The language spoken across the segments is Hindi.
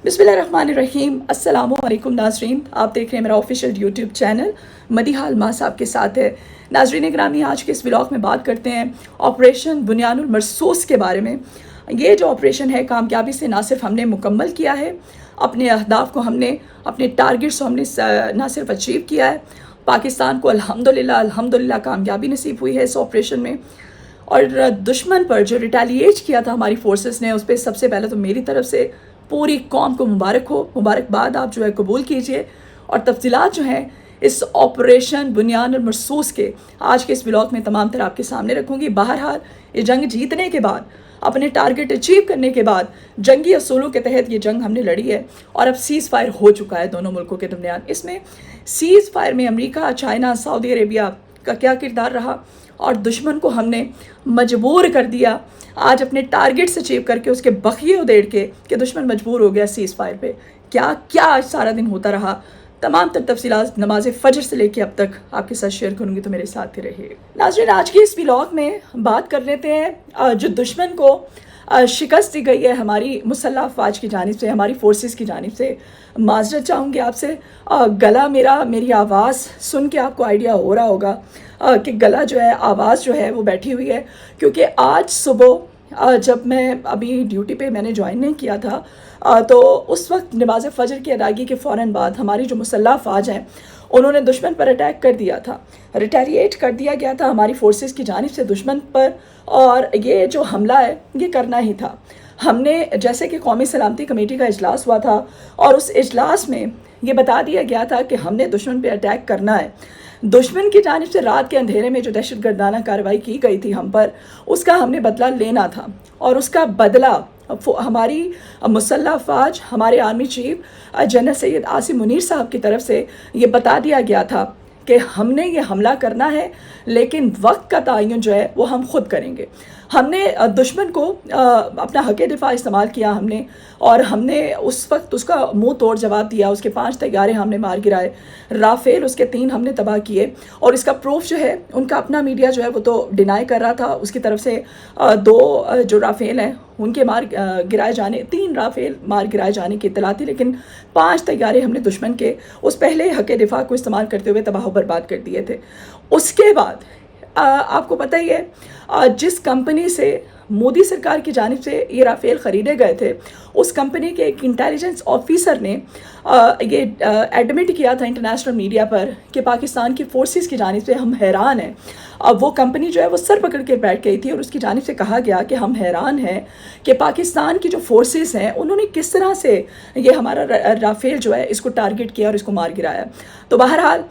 बिस्मिल्लाहिर्रहमानिर्रहीम। अस्सलामुअलैकुम नाजरीन, आप देख रहे हैं मेरा ऑफिशियल यूट्यूब चैनल मदीहा माँ साहब के साथ है। नाजरीन ग्रामी, आज के इस व्लॉग में बात करते हैं ऑपरेशन बुनियानुल मरसूस के बारे में। ये जो ऑपरेशन है कामयाबी से ना सिर्फ हमने मुकम्मल किया है, अपने अहदाफ को हमने, अपने टारगेट्स को हमने ना सिर्फ अचीव किया है, पाकिस्तान को अल्हम्दुलिल्लाह कामयाबी नसीब हुई है इस ऑपरेशन में। और दुश्मन पर जो रिटेलिएट किया था हमारी फोर्सेस ने, उस पर सबसे पहले तो मेरी तरफ से पूरी कौम को मुबारक हो, मुबारकबाद आप जो है कबूल कीजिए। और तफसीलात जो हैं इस ऑपरेशन बुनियानुल मरसूस के आज के इस व्लॉग में तमाम तरह आपके सामने रखूँगी। बहरहाल ये जंग जीतने के बाद, अपने टारगेट अचीव करने के बाद, जंगी असूलों के तहत ये जंग हमने लड़ी है और अब सीज़ फायर हो चुका है दोनों मुल्कों के दरमियान। इसमें सीज़ फायर में अमेरिका, चाइना, सऊदी अरेबिया का क्या किरदार रहा और दुश्मन को हमने मजबूर कर दिया आज अपने टारगेट्स अचीव करके, उसके बखिए उधेड़ के कि दुश्मन मजबूर हो गया सीज़ फायर पे। क्या क्या आज सारा दिन होता रहा, तमाम तफसीलात नमाज फजर से लेके अब तक आपके साथ शेयर करूंगी, तो मेरे साथ ही रहिए। नाज़रीन, आज की इस व्लॉग में बात कर लेते हैं जो दुश्मन को शिकस्त दी गई है हमारी मुसल्लह अफवाज की जानिब से, हमारी फोर्सेस की जानिब से। माजरत चाहूँगी आपसे, गला मेरी आवाज़ सुन के आपको आइडिया हो रहा होगा कि गला जो है, आवाज़ जो है वो बैठी हुई है, क्योंकि आज सुबह जब मैं अभी ड्यूटी पे मैंने ज्वाइन नहीं किया था, तो उस वक्त नमाज फ़जर की अदायगी के फ़ौरन बाद हमारी जो मुसल्लह अफवाज हैं उन्होंने दुश्मन पर अटैक कर दिया था, रिटेलिएट कर दिया गया था हमारी फोर्सेस की जानिब से दुश्मन पर। और ये जो हमला है ये करना ही था हमने। जैसे कि कौमी सलामती कमेटी का इजलास हुआ था और उस इजलास में ये बता दिया गया था कि हमने दुश्मन पे अटैक करना है। दुश्मन की जानिब से रात के अंधेरे में जो दहशतगर्दाना कार्रवाई की गई थी हम पर, उसका हमने बदला लेना था। और उसका बदला हमारी मुसल्लह अफवाज, हमारे army chief general Syed Asim Munir साहब की तरफ से ये बता दिया गया था कि हमने ये हमला करना है, लेकिन वक्त का तयन जो है वो हम खुद करेंगे। हमने दुश्मन को अपना हक़ दिफा इस्तेमाल किया हमने, और हमने उस वक्त उसका मुंह तोड़ जवाब दिया। उसके 5 तैयारे हमने मार गिराए, राफेल उसके 3 हमने तबाह किए। और इसका प्रूफ जो है उनका अपना मीडिया जो है वो तो डिनाई कर रहा था। उसकी तरफ से 2 जो राफेल हैं उनके मार गिराए जाने, 3 राफेल मार गिराए जाने की इत्तला थी, लेकिन 5 तैयारे हमने दुश्मन के उस पहले हक़ दिफा को इस्तेमाल करते हुए तबाह बर्बाद कर दिए थे। उसके बाद आपको पता ही है जिस कंपनी से मोदी सरकार की जानिब से ये राफेल ख़रीदे गए थे, उस कंपनी के एक इंटेलिजेंस ऑफिसर ने ये एडमिट किया था इंटरनेशनल मीडिया पर कि पाकिस्तान की फोर्सेस की जानिब से हम हैरान हैं। अब वो कंपनी जो है वो सर पकड़ के बैठ गई थी और उसकी जानिब से कहा गया कि हम हैरान हैं कि पाकिस्तान की जो फोर्सेस हैं उन्होंने किस तरह से ये हमारा राफेल जो है इसको टारगेट किया और इसको मार गिराया। तो बहरहाल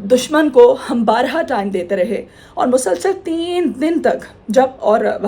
दुश्मन को हम 12 टाइम देते रहे और मुसलसल 3 दिन तक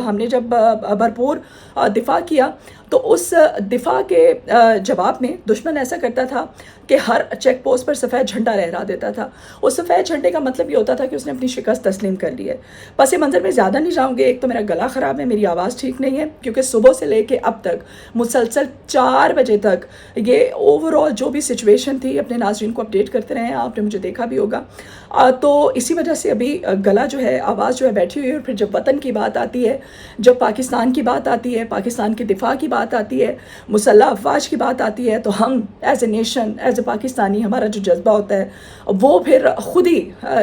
हमने जब भरपूर दिफा किया, तो उस दिफा के जवाब में दुश्मन ऐसा करता था कि हर चेक पोस्ट पर सफ़ेद झंडा लहरा देता था। उस सफ़ेद झंडे का मतलब ये होता था कि उसने अपनी शिकस्त तस्लीम कर ली है। पस मंज़र में ज़्यादा नहीं जाऊँगी, एक तो मेरा गला ख़राब है, मेरी आवाज़ ठीक नहीं है, क्योंकि सुबह से लेके अब तक मुसलसल 4 बजे तक ये ओवरऑल जो भी सिचुएशन थी, अपने नाज़रीन को अपडेट करते रहे, आपने मुझे देखा भी होगा। तो इसी वजह से अभी गला जो है, आवाज़ जो है बैठी हुई है। और फिर जब वतन की बात आती है, जब पाकिस्तान की बात आती है, पाकिस्तान के दिफा की बात आती है, मुसल्लह अफवाज की बात आती है, तो हम as a nation, as a Pakistani, हमारा जो जज्बा होता है वो फिर ख़ुद ही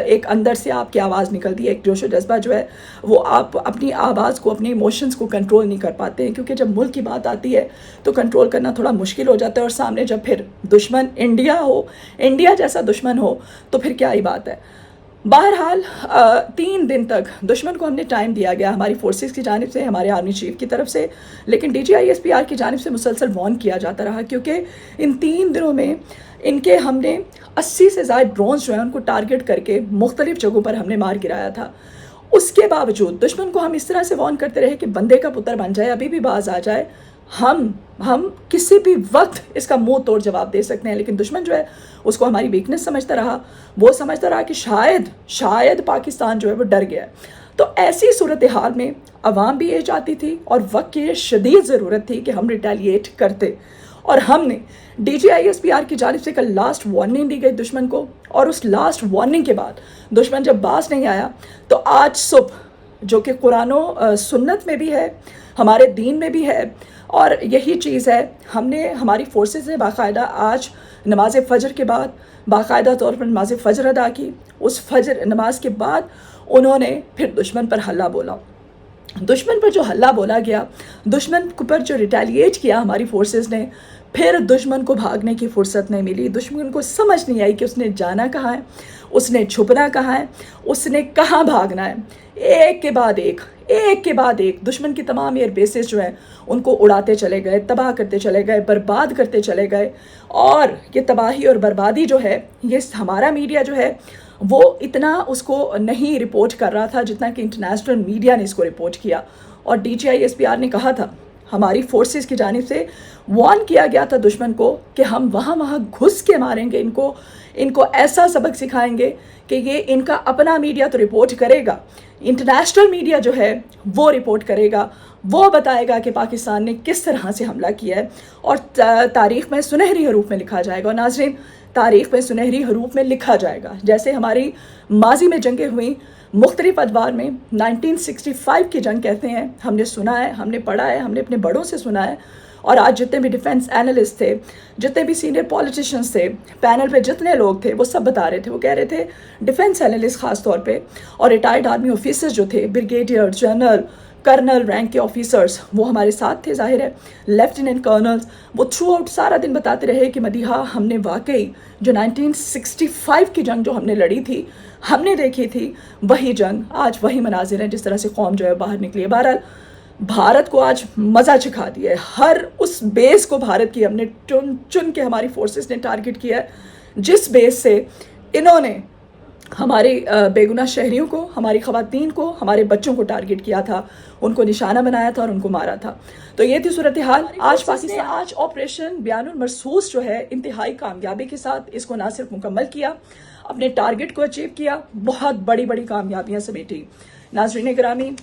एक अंदर से आपकी आवाज़ निकलती है। एक जोश व जज्बा जो है वो आप अपनी आवाज़ को, अपने इमोशंस को कंट्रोल नहीं कर पाते हैं, क्योंकि जब मुल्क की बात आती है तो कंट्रोल करना थोड़ा मुश्किल हो जाता है। और सामने जब फिर दुश्मन इंडिया हो, इंडिया जैसा दुश्मन हो, तो फिर क्या ही बात है। बहरहाल 3 दिन तक दुश्मन को हमने टाइम दिया गया हमारी फोर्सेस की जानिब से, हमारे आर्मी चीफ की तरफ से, लेकिन DGISPR की जानिब से मुसलसल वॉर्न किया जाता रहा, क्योंकि इन 3 दिनों में इनके हमने 80 से ज़्यादा ड्रोन्स जो है उनको टारगेट करके मुख्तलिफ जगहों पर हमने मार गिराया था। उसके बावजूद दुश्मन को हम इस तरह से वॉर्न करते रहे कि बंदे का पुत्र बन जाए, अभी भी बाज आ जाए, हम किसी भी वक्त इसका मुंह तोड़ जवाब दे सकते हैं। लेकिन दुश्मन जो है उसको हमारी वीकनेस समझता रहा। वो समझता रहा कि शायद पाकिस्तान जो है वो डर गया है। तो ऐसी सूरत हाल में अवाम भी ये चाहती थी और वक्त की शदीद ज़रूरत थी कि हम रिटेलिएट करते, और हमने DGISPR की जानिब से कल लास्ट वार्निंग दी गई दुश्मन को। और उस लास्ट वार्निंग के बाद दुश्मन जब बाज नहीं आया, तो आज सुबह जो कि कुरानो सुन्नत में भी है, हमारे दीन में भी है। और यही चीज़ है, हमने हमारी फोर्सेस ने बाकायदा आज नमाज फ़जर के बाद बाकायदा तौर पर नमाज फ़जर अदा की। उस फजर नमाज के बाद उन्होंने फिर दुश्मन पर हल्ला बोला। दुश्मन पर जो हल्ला बोला गया, दुश्मन पर जो रिटेलिएट किया हमारी फोर्सेस ने, फिर दुश्मन को भागने की फुर्सत नहीं मिली। दुश्मन को समझ नहीं आई कि उसने जाना कहाँ है, उसने छुपना कहाँ है, उसने कहाँ भागना है। एक के बाद एक दुश्मन की तमाम एयर बेसेस जो हैं उनको उड़ाते चले गए, तबाह करते चले गए, बर्बाद करते चले गए। और ये तबाही और बर्बादी जो है, ये हमारा मीडिया जो है वो इतना उसको नहीं रिपोर्ट कर रहा था जितना कि इंटरनेशनल मीडिया ने इसको रिपोर्ट किया। और DGISPR ने कहा था, हमारी फोर्सेस की जानिब से वार्न किया गया था दुश्मन को कि हम वहाँ घुस के मारेंगे इनको ऐसा सबक सिखाएंगे कि ये इनका अपना मीडिया तो रिपोर्ट करेगा, इंटरनेशनल मीडिया जो है वो रिपोर्ट करेगा, वो बताएगा कि पाकिस्तान ने किस तरह से हमला किया है। और तारीख़ में सुनहरी हरूफ में लिखा जाएगा। और नाज़रीन, तारीख़ में सुनहरी हरूफ में लिखा जाएगा, जैसे हमारी माजी में जंगें हुई मुख्तलिफ अदवार में। 1965 की जंग कहते हैं, हमने सुना है, हमने पढ़ा है, हमने अपने बड़ों से सुना है। और आज जितने भी डिफेंस एनालिस्ट थे, जितने भी सीनियर पॉलिटिशियंस थे, पैनल पे जितने लोग थे, वो सब बता रहे थे, वो कह रहे थे, डिफेंस एनालिस्ट ख़ास तौर पे और रिटायर्ड आर्मी ऑफिसर्स जो थे, ब्रिगेडियर जनरल, कर्नल रैंक के ऑफिसर्स, वो हमारे साथ थे, जाहिर है, लेफ्टिनेंट कर्नल्स, वो थ्रू आउट सारा दिन बताते रहे कि मदीहा, हमने वाकई जो 1965 की जंग जो हमने लड़ी थी, हमने देखी थी, वही जंग आज वही मनाजिर हैं जिस तरह से कौम जो है बाहर निकली है। बहरहाल भारत को आज मज़ा चखा दिया है। हर उस बेस को भारत की हमने चुन चुन के हमारी फोर्सेस ने टारगेट किया है, जिस बेस से इन्होंने हमारे बेगुनाह शहरियों को, हमारी ख़वातीन को, हमारे बच्चों को टारगेट किया था, उनको निशाना बनाया था और उनको मारा था। तो ये थी सूरत हाल। आज पाकिस्तान आज ऑपरेशन बयानुल मरसूस जो है इंतहाई कामयाबी के साथ इसको ना सिर्फ मुकम्मल किया, अपने टारगेट को अचीव किया, बहुत बड़ी बड़ी कामयाबियाँ समेटी। नाज़रीन गिरामी,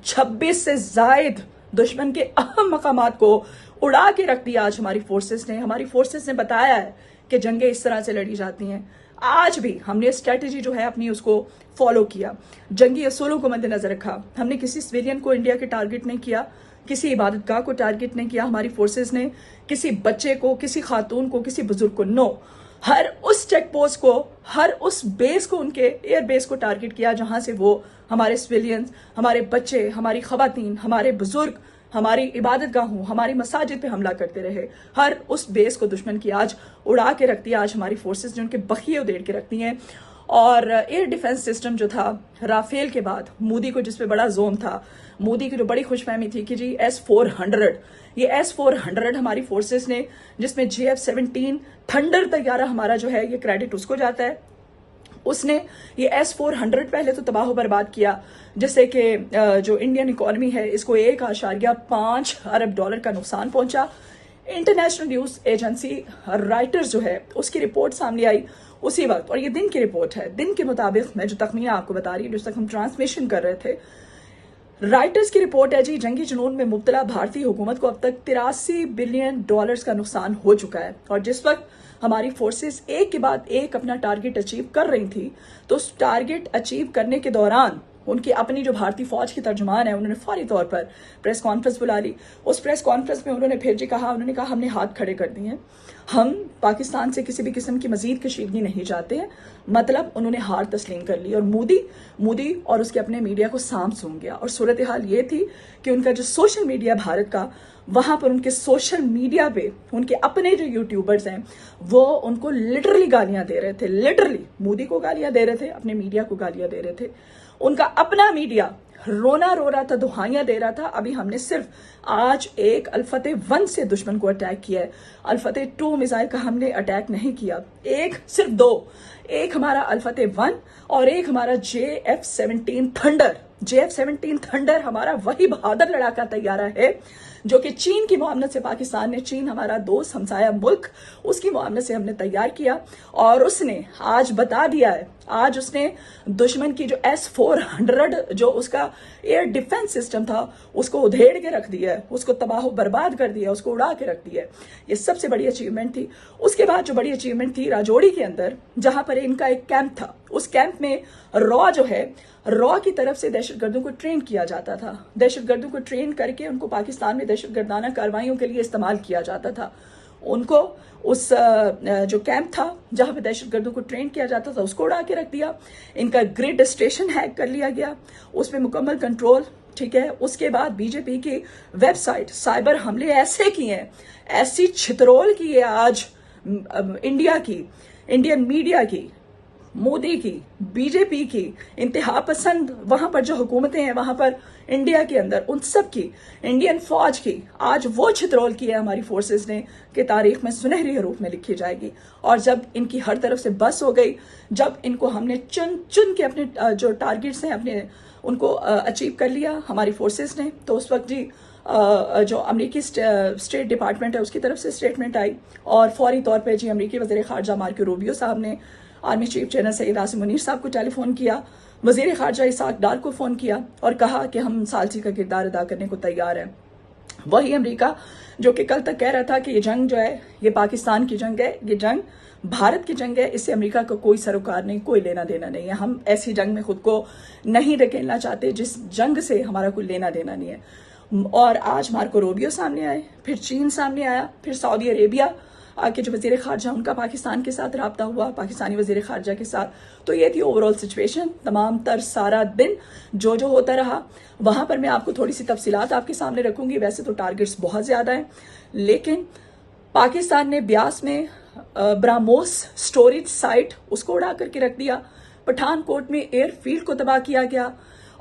26 से ज़ायद दुश्मन के अहम मकामात को उड़ा के रख दिया आज हमारी फोर्सेस ने। हमारी फोर्सेस ने बताया है कि जंगें इस तरह से लड़ी जाती हैं। आज भी हमने स्ट्रेटजी जो है अपनी उसको फॉलो किया, जंगी असूलों को मद्देनजर रखा। हमने किसी सिविलियन को इंडिया के टारगेट नहीं किया, किसी इबादतगाह को टारगेट नहीं किया हमारी फोर्सेस ने, किसी बच्चे को, किसी खातून को, किसी बुजुर्ग को, नो। हर उस चेक पोस्ट को, हर उस बेस को, उनके एयर बेस को टारगेट किया जहां से वो हमारे सिविलियंस, हमारे बच्चे, हमारी खवातीन, हमारे बुजुर्ग, हमारी इबादत गाहों, हमारी मसाजिद पे हमला करते रहे। हर उस बेस को दुश्मन की आज उड़ा के रखती है आज हमारी फोर्सेस, जो उनके बखिए उधेड़ के रखती हैं। और एयर डिफेंस सिस्टम जो था राफेल के बाद, मोदी को जिस पे बड़ा जोम था, मोदी की जो बड़ी खुशफहमी थी कि जी S-400, ये S-400 हमारी फोर्सेस ने, जिसमें JF-17 थंडर तैयारा हमारा जो है, ये क्रेडिट उसको जाता है। उसने ये S-400 पहले तो तबाह बर्बाद किया, जिससे कि जो इंडियन इकोनॉमी है इसको $1.5 अरब का नुकसान पहुंचा। इंटरनेशनल न्यूज एजेंसी राइटर्स जो है उसकी रिपोर्ट सामने आई उसी वक्त, और ये दिन की रिपोर्ट है। दिन के मुताबिक मैं जो तखमीना आपको बता रही हूँ, जिस तक हम ट्रांसमिशन कर रहे थे, राइटर्स की रिपोर्ट है जी, जंगी जुनून में मुब्तला भारतीय हुकूमत को अब तक $83 बिलियन का नुकसान हो चुका है। और जिस वक्त हमारी फोर्सेस एक के बाद एक अपना टारगेट अचीव कर रही थी, तो उस टारगेट अचीव करने के दौरान उनकी अपनी जो भारतीय फौज की तर्जुमान है, उन्होंने फौरी तौर पर प्रेस कॉन्फ्रेंस बुला ली। उस प्रेस कॉन्फ्रेंस में उन्होंने फिर जी कहा, उन्होंने कहा हमने हाथ खड़े कर दिए हैं, हम पाकिस्तान से किसी भी किस्म की मजीद कशीदगी नहीं चाहते हैं। मतलब उन्होंने हार तस्लीम कर ली और मोदी और उसके अपने मीडिया को सांप सूंघ गया। और सूरत हाल ये थी कि उनका जो सोशल मीडिया भारत का, वहां पर उनके सोशल मीडिया पे उनके अपने जो यूट्यूबर्स हैं वो उनको लिटरली गालियां दे रहे थे, लिटरली मोदी को गालियां दे रहे थे, अपने मीडिया को गालियां दे रहे थे। उनका अपना मीडिया रोना रो रहा था, दुहाइयां दे रहा था। अभी हमने सिर्फ आज एक अल-फतेह-1 से दुश्मन को अटैक किया है, अल-फतेह-2 मिसाइल का हमने अटैक नहीं किया, सिर्फ दो, एक हमारा अल-फतेह-1 और एक हमारा JF-17 थंडर। JF-17 थंडर हमारा वही बहादुर लड़ाका तैयारा है जो कि चीन की मुआवनत से पाकिस्तान ने, चीन हमारा दोस्त हमसाया मुल्क, उसकी मुआवनत से हमने तैयार किया। और उसने आज बता दिया है, आज उसने दुश्मन की जो S-400 जो उसका एयर डिफेंस सिस्टम था उसको उधेड़ के रख दिया है, उसको तबाह बर्बाद कर दिया, उसको उड़ा के रख दिया है। ये सबसे बड़ी अचीवमेंट थी। उसके बाद जो बड़ी अचीवमेंट थी राजौरी के अंदर, जहां पर इनका एक कैंप था, उस कैंप में रॉ जो है, रॉ की तरफ से दहशतगर्दों को ट्रेन किया जाता था। दहशतगर्दों को ट्रेन करके उनको पाकिस्तान में दहशतगर्दाना कार्रवाइयों के लिए इस्तेमाल किया जाता था। उनको उस जो कैंप था जहां पे दहशतगर्दों को ट्रेन किया जाता था उसको उड़ा के रख दिया। इनका ग्रिड स्टेशन हैक कर लिया गया, उस पर मुकम्मल कंट्रोल, ठीक है। उसके बाद बीजेपी की वेबसाइट साइबर हमले ऐसे किए हैं, ऐसी छितरोल की है आज इंडिया की, इंडियन मीडिया की, मोदी की, बीजेपी की, इंतहा पसंद वहां पर जो हुकूमतें हैं वहां पर इंडिया के अंदर, उन सब की, इंडियन फौज की आज वो छितरोल की है हमारी फोर्सेस ने कि तारीख में सुनहरी हरूफ में लिखी जाएगी। और जब इनकी हर तरफ से बस हो गई, जब इनको हमने चुन चुन के अपने जो टारगेट्स हैं अपने उनको अचीव कर लिया हमारी फोर्सेस ने, तो उस वक्त जी जो अमरीकी स्टेट डिपार्टमेंट है उसकी तरफ से स्टेटमेंट आई और फौरी तौर पर जी अमरीकी वज़ीर ख़ारजा मार्को रूबियो साहब ने army chief general Syed Asim Munir साहब को टेलीफोन किया, वज़ीर ख़ारजा इसाक डार को फ़ोन किया और कहा कि हम सालसी का किरदार अदा करने को तैयार हैं। वही अमेरिका जो कि कल तक कह रहा था कि ये जंग जो है ये पाकिस्तान की जंग है, ये जंग भारत की जंग है, इससे अमेरिका का कोई सरोकार नहीं, कोई लेना देना नहीं है। हम ऐसी जंग में खुद को नहीं धकेलना चाहते जिस जंग से हमारा कोई लेना देना नहीं है। और आज मार्को रूबियो सामने आए, फिर चीन सामने आया, फिर सऊदी अरेबिया के जो वज़ीर ख़ारजा उनका पाकिस्तान के साथ रब्ता हुआ, पाकिस्तानी वज़ीर ख़ारजा के साथ। तो ये थी ओवरऑल सिचुएशन, तमाम तर सारा दिन जो होता रहा। वहां पर मैं आपको थोड़ी सी तफसीलात आपके सामने रखूंगी। वैसे तो टारगेट्स बहुत ज़्यादा हैं, लेकिन पाकिस्तान ने ब्यास में ब्राह्मोस स्टोरेज साइट उसको उड़ा करके रख दिया, पठानकोट में एयरफील्ड को तबाह किया गया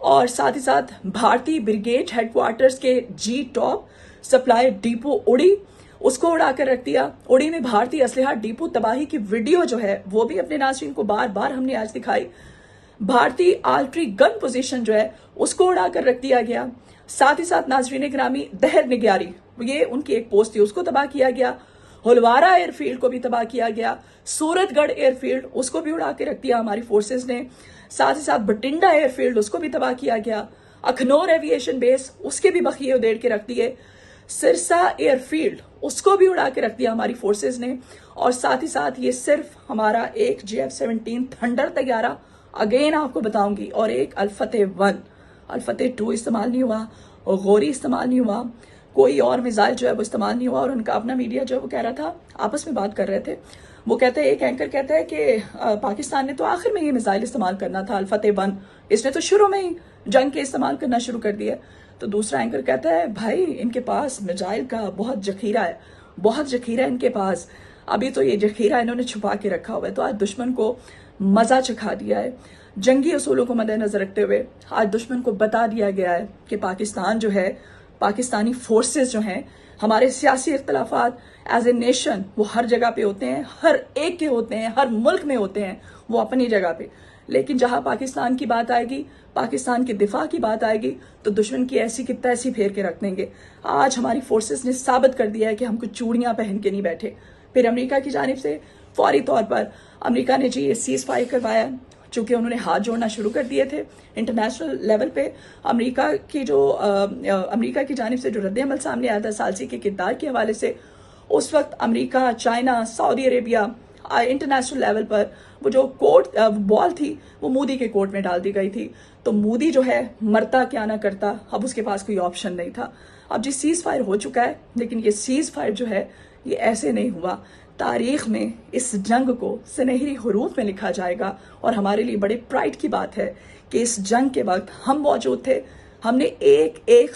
और साथ ही साथ भारतीय ब्रिगेड हेडक्वार्टर्स के जी टॉप सप्लाई डिपो उड़ी, उसको उड़ा कर रख दिया। उड़ी में भारतीय असलहा डिपो तबाही की वीडियो जो है वो भी अपने नाज़रीन को बार बार हमने आज दिखाई। भारतीय आर्टिलरी गन पोजीशन जो है उसको उड़ा कर रख दिया गया। साथ ही साथ नाज़रीन ग्रामी दहर निगारी, ये उनकी एक पोस्ट थी, उसको तबाह किया गया। हुलवारा एयरफील्ड को भी तबाह किया गया। सूरतगढ़ एयरफील्ड उसको भी उड़ा के रख दिया हमारी फोर्सेज ने। साथ ही साथ बटिंडा एयरफील्ड उसको भी तबाह किया गया। अखनौर एविएशन बेस उसके भी बखिए उधेड़ के रख दिए। सिरसा एयरफील्ड उसको भी उड़ा के रख दिया हमारी फोर्सेज ने। और साथ ही साथ ये सिर्फ हमारा एक JF-17 थंडर तैयारा, अगेन आपको बताऊंगी, और एक अल-फतेह-1, अल-फतेह-2 इस्तेमाल नहीं हुआ, और गौरी इस्तेमाल नहीं हुआ, कोई और मिसाइल जो है वो इस्तेमाल नहीं हुआ। और उनका अपना मीडिया जो है वो कह रहा था, आपस में बात कर रहे थे, वो कहते हैं, एक एंकर कहता है कि पाकिस्तान ने तो आखिर में ये मिसाइल इस्तेमाल करना था, अल-फतेह-1, इसने तो शुरू में ही जंग के इस्तेमाल करना शुरू कर दिया। तो दूसरा एंकर कहता है, भाई इनके पास मिसाइल का बहुत जखीरा है, बहुत जखीरा इनके पास, अभी तो ये जखीरा इन्होंने छुपा के रखा हुआ है। तो आज दुश्मन को मजा चखा दिया है। जंगी असूलों को मद्देनजर रखते हुए आज दुश्मन को बता दिया गया है कि पाकिस्तान जो है, पाकिस्तानी फोर्सेस जो हैं, हमारे सियासी इख्तलाफात एज ए नेशन वो हर जगह पे होते हैं, हर एक के होते हैं, हर मुल्क में होते हैं, वो अपनी जगह पे, लेकिन जहां पाकिस्तान की बात आएगी, पाकिस्तान के दिफा की बात आएगी, तो दुश्मन की ऐसी की तैसी फेर के रख देंगे। आज हमारी फोर्सेस ने साबित कर दिया है कि हम कुछ चूड़ियां पहन के नहीं बैठे। फिर अमेरिका की जानिब से फौरी तौर पर अमेरिका ने जी ये सीज फायर करवाया, चूंकि उन्होंने हाथ जोड़ना शुरू कर दिए थे इंटरनेशनल लेवल पे। अमेरिका की जानिब से जो रद्द-ए-अमल सामने आया था सालसी के किरदार के हवाले से, उस वक्त America, China, Saudi Arabia international level पर वो जो कोर्ट बॉल थी वो मोदी के कोर्ट में डाल दी गई थी। तो मोदी जो है मरता क्या ना करता, अब उसके पास कोई ऑप्शन नहीं था। अब जी सीज फायर हो चुका है, लेकिन ये सीज फायर जो है ये ऐसे नहीं हुआ। तारीख में इस जंग को सुनहरी हरूफ में लिखा जाएगा और हमारे लिए बड़े प्राइड की बात है कि इस जंग के वक्त हम मौजूद थे। हमने एक एक